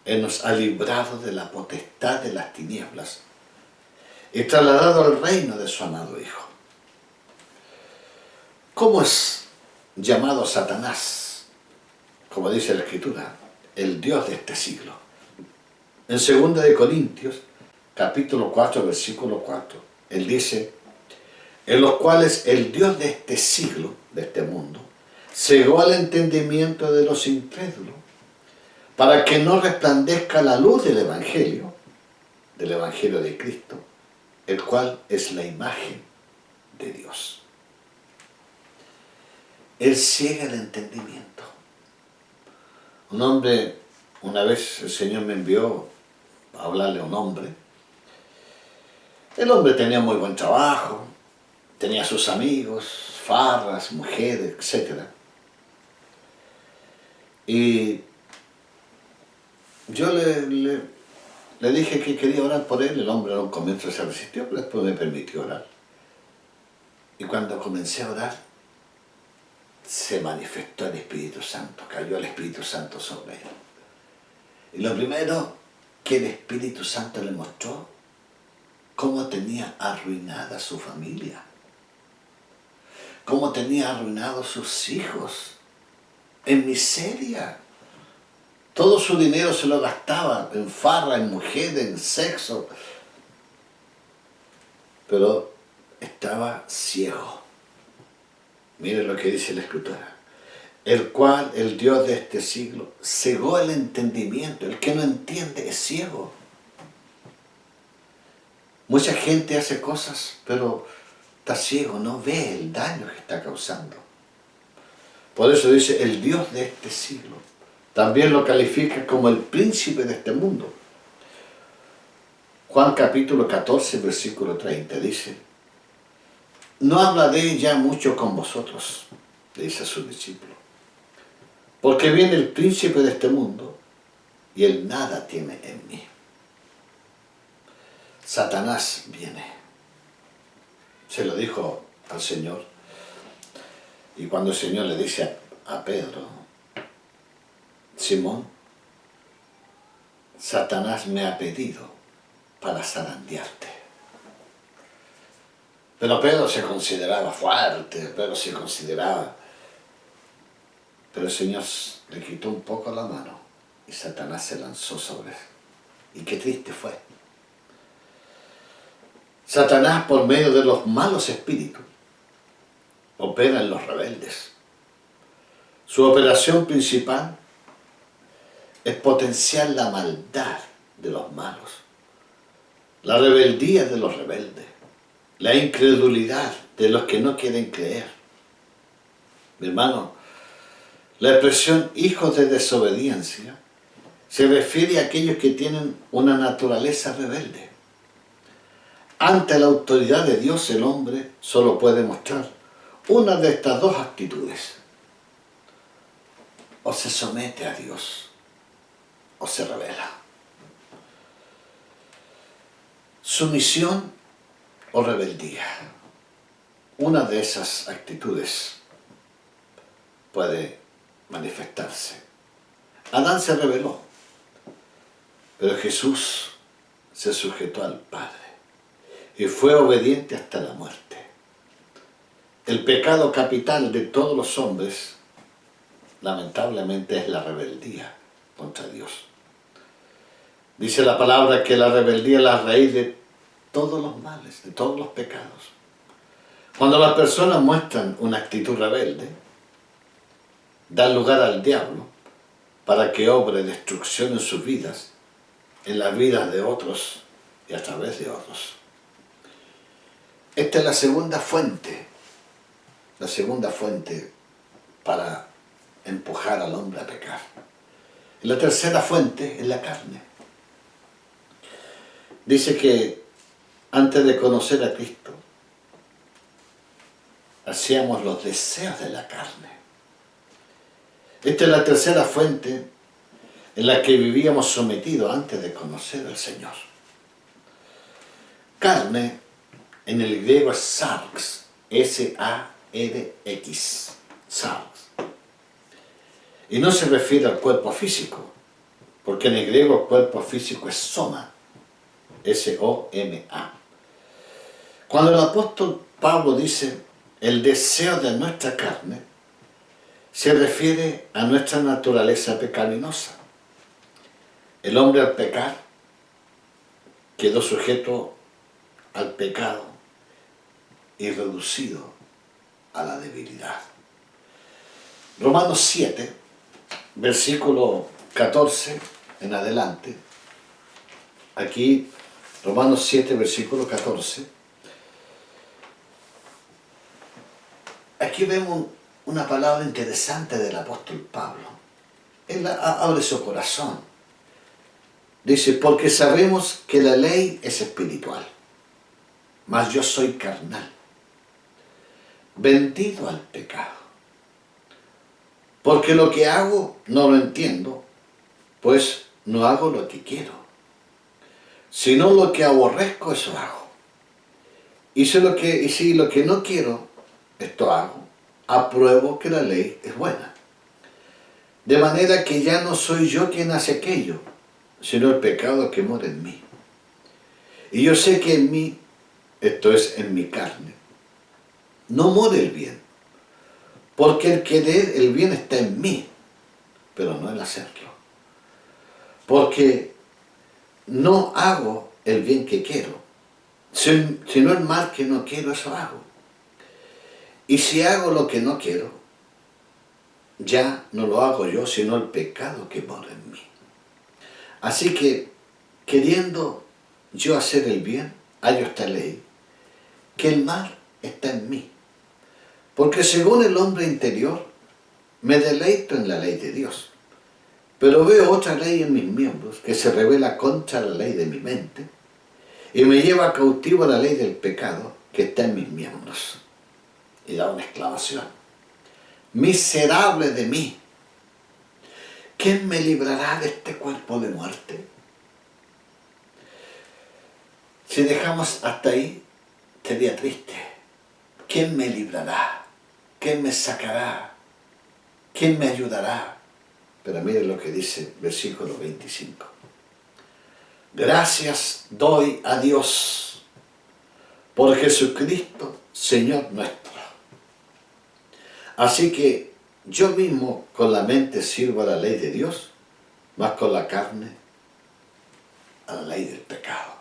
Él nos ha librado de la potestad de las tinieblas y trasladado al reino de su amado Hijo. ¿Cómo es llamado Satanás? Como dice la Escritura, el Dios de este siglo. En 2 de Corintios, capítulo 4, versículo 4, Él dice: en los cuales el Dios de este siglo, de este mundo, cegó el entendimiento de los incrédulos, para que no resplandezca la luz del Evangelio de Cristo, el cual es la imagen de Dios. Él ciega el entendimiento. Un hombre, una vez el Señor me envió a hablarle a un hombre, El hombre tenía muy buen trabajo, tenía sus amigos, farras, mujeres, etc. Y yo le dije que quería orar por él. El hombre a un comienzo se resistió, pero después me permitió orar. Y cuando comencé a orar, se manifestó el Espíritu Santo, cayó el Espíritu Santo sobre él. Y lo primero que el Espíritu Santo le mostró, cómo tenía arruinada su familia, cómo tenía arruinados sus hijos, en miseria. Todo su dinero se lo gastaba en farra, en mujeres, en sexo. Pero estaba ciego. Mire lo que dice la Escritura. El cual, el Dios de este siglo, cegó el entendimiento. El que no entiende es ciego. Mucha gente hace cosas, pero está ciego, no ve el daño que está causando. Por eso dice el Dios de este siglo. También lo califica como el príncipe de este mundo. Juan capítulo 14, versículo 30 dice: no hablaré ya mucho con vosotros, le dice a sus discípulos, porque viene el príncipe de este mundo y él nada tiene en mí. Satanás viene. Se lo dijo al Señor. Y cuando el Señor le dice a Pedro: Simón, Satanás me ha pedido para zarandearte. Pero Pedro se consideraba fuerte, Pedro se consideraba. Pero el Señor le quitó un poco la mano y Satanás se lanzó sobre él. Y qué triste fue. Satanás, por medio de los malos espíritus, opera en los rebeldes. Su operación principal es potenciar la maldad de los malos, la rebeldía de los rebeldes, la incredulidad de los que no quieren creer. Mi hermano, la expresión hijos de desobediencia se refiere a aquellos que tienen una naturaleza rebelde. Ante la autoridad de Dios, el hombre solo puede mostrar una de estas dos actitudes: o se somete a Dios o se rebela. Sumisión o rebeldía. Una de esas actitudes puede manifestarse. Adán se rebeló, pero Jesús se sujetó al Padre y fue obediente hasta la muerte. El pecado capital de todos los hombres, lamentablemente, es la rebeldía contra Dios. Dice la palabra que la rebeldía es la raíz de todos los males, de todos los pecados. Cuando las personas muestran una actitud rebelde, dan lugar al diablo para que obre destrucción en sus vidas, en las vidas de otros y a través de otros. Esta es la segunda fuente para empujar al hombre a pecar. Y la tercera fuente es la carne. Dice que antes de conocer a Cristo, hacíamos los deseos de la carne. Esta es la tercera fuente en la que vivíamos sometidos antes de conocer al Señor. Carne, en el griego es sarx, S-A-R-X, sarx. Y no se refiere al cuerpo físico, porque en el griego el cuerpo físico es soma, S-O-M-A. Cuando el apóstol Pablo dice el deseo de nuestra carne, se refiere a nuestra naturaleza pecaminosa. El hombre al pecar quedó sujeto al pecado y reducido a la debilidad. Romanos 7, versículo 14 en adelante. Aquí, Romanos 7, versículo 14. Aquí vemos una palabra interesante del apóstol Pablo. Él abre su corazón. Dice, porque sabemos que la ley es espiritual, mas yo soy carnal, vendido al pecado. Porque lo que hago no lo entiendo, pues no hago lo que quiero, sino lo que aborrezco, eso hago. Y si lo que no quiero, esto hago, apruebo que la ley es buena. De manera que ya no soy yo quien hace aquello, sino el pecado que mora en mí. Y yo sé que en mí, esto es en mi carne, no mora el bien, porque el querer el bien está en mí, pero no el hacerlo. Porque no hago el bien que quiero, sino el mal que no quiero, eso hago. Y si hago lo que no quiero, ya no lo hago yo, sino el pecado que mora en mí. Así que, queriendo yo hacer el bien, hallo esta ley, que el mal está en mí. Porque según el hombre interior, me deleito en la ley de Dios. Pero veo otra ley en mis miembros que se revela contra la ley de mi mente y me lleva cautivo a la ley del pecado que está en mis miembros. Y da una exclamación. Miserable de mí, ¿quién me librará de este cuerpo de muerte? Si dejamos hasta ahí, sería triste. ¿Quién me librará? ¿Quién me sacará? ¿Quién me ayudará? Pero miren lo que dice versículo 25. Gracias doy a Dios por Jesucristo, Señor nuestro. Así que yo mismo con la mente sirvo a la ley de Dios, más con la carne a la ley del pecado.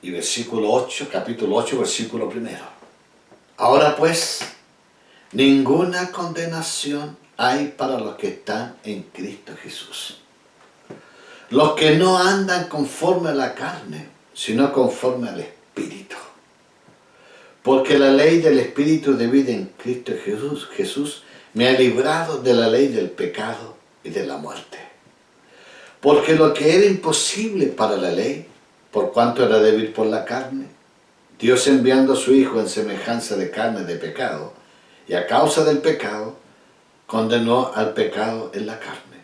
Y versículo 8, capítulo 8, versículo 1. Ahora pues, ninguna condenación hay para los que están en Cristo Jesús. Los que no andan conforme a la carne, sino conforme al Espíritu. Porque la ley del Espíritu de vida en Cristo Jesús me ha librado de la ley del pecado y de la muerte. Porque lo que era imposible para la ley, por cuanto era débil por la carne, Dios enviando a su Hijo en semejanza de carne de pecado, y a causa del pecado, condenó al pecado en la carne,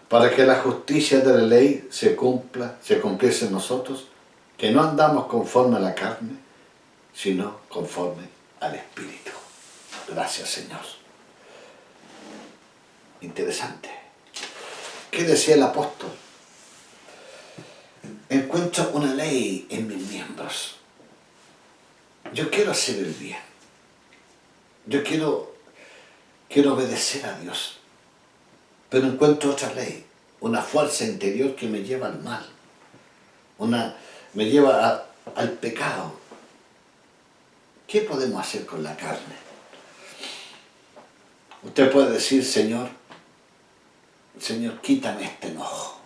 para que la justicia de la ley se cumpliese en nosotros, que no andamos conforme a la carne, sino conforme al Espíritu. Gracias, Señor. Interesante. ¿Qué decía el apóstol? Encuentro una ley en mis miembros. Yo quiero hacer el bien. Yo quiero obedecer a Dios. Pero encuentro otra ley, una fuerza interior que me lleva al mal. Me lleva al pecado. ¿Qué podemos hacer con la carne? Usted puede decir, Señor, quítame este enojo.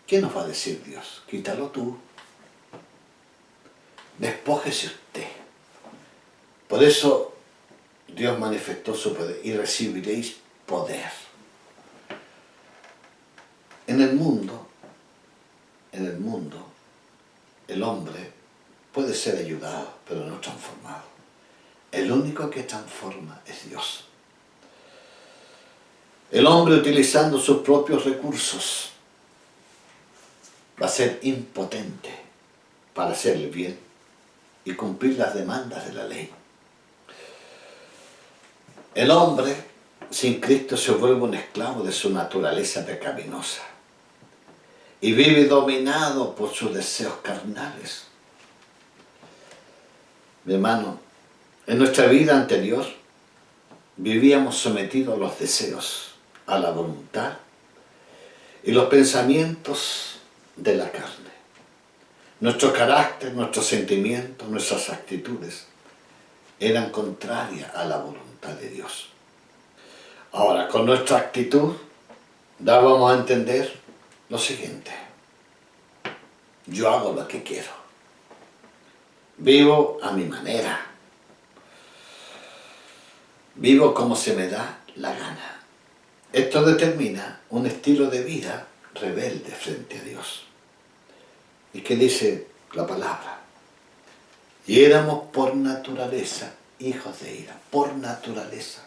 ¿Qué nos va a decir Dios? Quítalo tú. Despójese usted. Por eso Dios manifestó su poder y recibiréis poder. En el mundo, el hombre puede ser ayudado, pero no transformado. El único que transforma es Dios. El hombre, utilizando sus propios recursos, va a ser impotente para hacer el bien y cumplir las demandas de la ley. El hombre sin Cristo se vuelve un esclavo de su naturaleza pecaminosa y vive dominado por sus deseos carnales. Mi hermano, en nuestra vida anterior vivíamos sometidos a los deseos, a la voluntad y los pensamientos de la carne. Nuestro carácter, nuestros sentimientos, nuestras actitudes eran contrarias a la voluntad de Dios. Ahora, con nuestra actitud dábamos a entender lo siguiente: yo hago lo que quiero, vivo a mi manera, vivo como se me da la gana. Esto determina un estilo de vida rebelde frente a Dios. ¿Y qué dice la palabra. Y éramos por naturaleza hijos de ira, por naturaleza.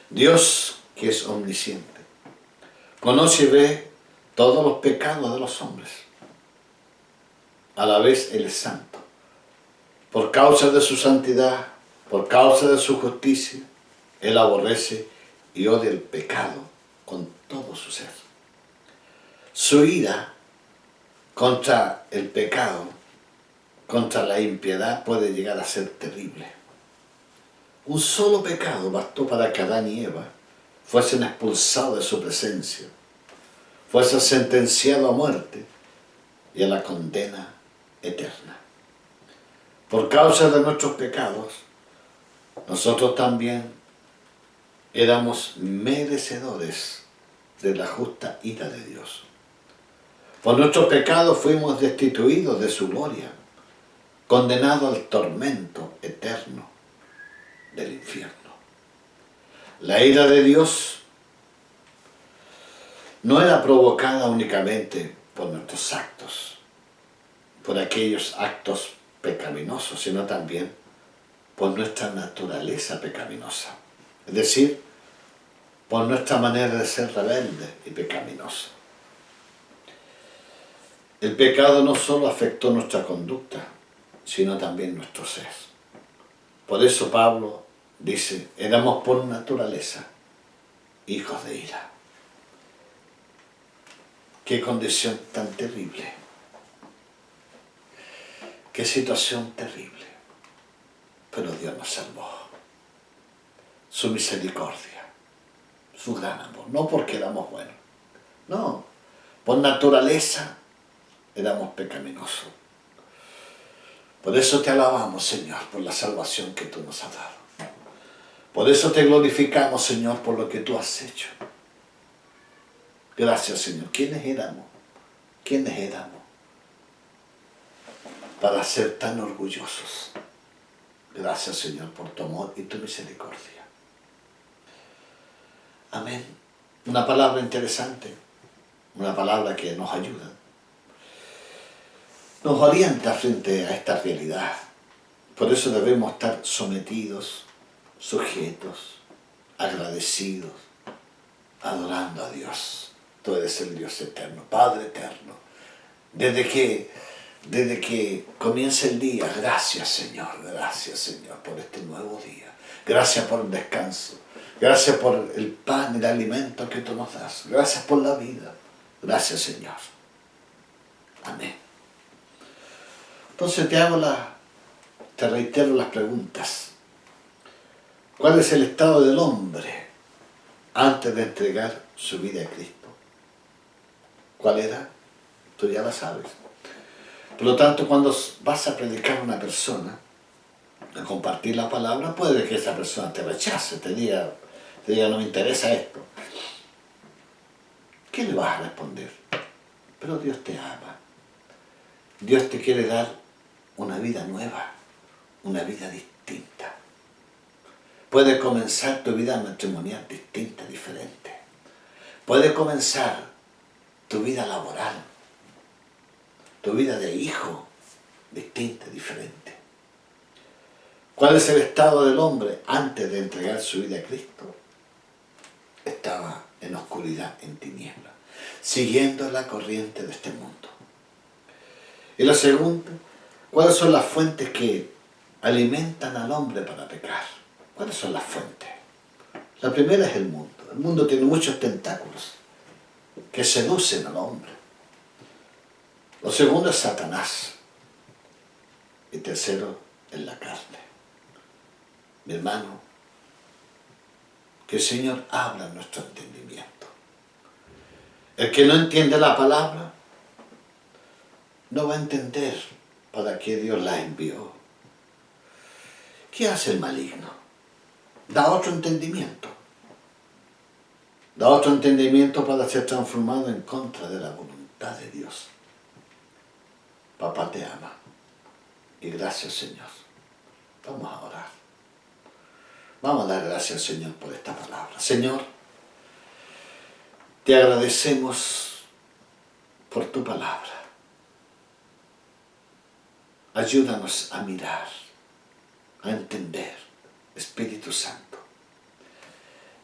Dios, que es omnisciente, conoce y ve todos los pecados de los hombres. A la vez Él es santo. Por causa de su santidad, por causa de su justicia, Él aborrece y odia el pecado con todo su ser. Su ira contra el pecado, contra la impiedad, puede llegar a ser terrible. Un solo pecado bastó para que Adán y Eva fuesen expulsados de su presencia, fuesen sentenciados a muerte y a la condena eterna. Por causa de nuestros pecados, nosotros también éramos merecedores de la justa ira de Dios. Por nuestros pecados fuimos destituidos de su gloria, condenados al tormento eterno del infierno. La ira de Dios no era provocada únicamente por nuestros actos, por aquellos actos pecaminosos, sino también por nuestra naturaleza pecaminosa, es decir, por nuestra manera de ser rebelde y pecaminosa. El pecado no solo afectó nuestra conducta, sino también nuestro ser. Por eso Pablo dice, éramos por naturaleza hijos de ira. Qué condición tan terrible. Qué situación terrible. Pero Dios nos salvó. Su misericordia, su gran amor. No porque éramos buenos. No, por naturaleza éramos pecaminosos. Por eso te alabamos, Señor, por la salvación que tú nos has dado. Por eso te glorificamos, Señor, por lo que tú has hecho. Gracias, Señor. ¿Quiénes éramos? ¿Quiénes éramos? Para ser tan orgullosos. Gracias, Señor, por tu amor y tu misericordia. Amén. Una palabra interesante. Una palabra que nos ayuda. Nos orienta frente a esta realidad. Por eso debemos estar sometidos, sujetos, agradecidos, adorando a Dios. Tú eres el Dios eterno, Padre eterno. Desde que comienza el día, gracias Señor, por este nuevo día. Gracias por el descanso. Gracias por el pan y el alimento que tú nos das. Gracias por la vida. Gracias, Señor. Amén. Entonces te reitero las preguntas. ¿Cuál es el estado del hombre antes de entregar su vida a Cristo? ¿Cuál era? Tú ya la sabes. Por lo tanto, cuando vas a predicar a una persona, a compartir la palabra, puede que esa persona te rechace, te diga, no me interesa esto. ¿Qué le vas a responder? Pero Dios te ama. Dios te quiere dar una vida nueva, una vida distinta. Puede comenzar tu vida matrimonial distinta, diferente. Puede comenzar tu vida laboral, tu vida de hijo, distinta, diferente. ¿Cuál es el estado del hombre antes de entregar su vida a Cristo? Estaba en oscuridad, en tinieblas, siguiendo la corriente de este mundo. Y la segunda, ¿cuáles son las fuentes que alimentan al hombre para pecar? ¿Cuáles son las fuentes? La primera es el mundo. El mundo tiene muchos tentáculos que seducen al hombre. Lo segundo es Satanás. Y tercero es la carne. Mi hermano, que el Señor abra nuestro entendimiento. El que no entiende la palabra no va a entender para qué Dios la envió. ¿Qué hace el maligno? Da otro entendimiento. Da otro entendimiento para ser transformado en contra de la voluntad de Dios. Papá te ama. Y gracias, Señor. Vamos a orar. Vamos a dar gracias, Señor, por esta palabra. Señor, te agradecemos por tu palabra. Ayúdanos a mirar, a entender, Espíritu Santo.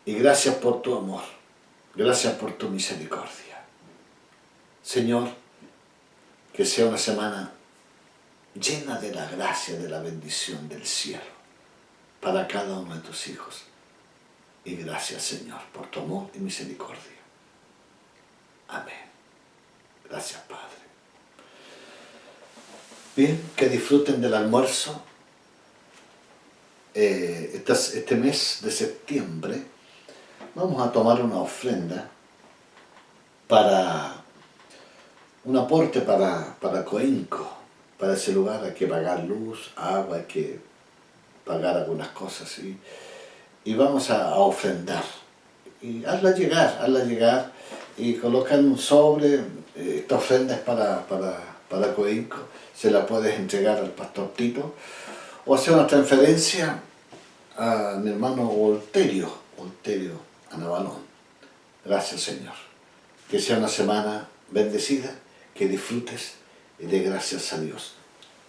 Y gracias por tu amor, gracias por tu misericordia. Señor, que sea una semana llena de la gracia, de la bendición del cielo para cada uno de tus hijos. Y gracias, Señor, por tu amor y misericordia. Amén. Gracias, Padre. Bien, que disfruten del almuerzo. Este mes de septiembre vamos a tomar una ofrenda para un aporte para Coenco. Para ese lugar hay que pagar luz, agua, hay que pagar algunas cosas. Y vamos a ofrendar. Y hazla llegar y coloca en un sobre. Esta ofrenda es para Coenco. Se la puedes entregar al pastor Tito o hacer una transferencia a mi hermano Volterio Anabalón. Gracias, Señor. Que sea una semana bendecida, que disfrutes y dé gracias a Dios.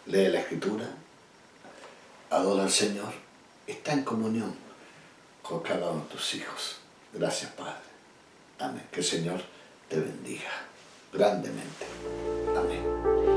Lee la Escritura, adora al Señor, está en comunión con cada uno de tus hijos. Gracias, Padre. Amén. Que el Señor te bendiga grandemente. Amén.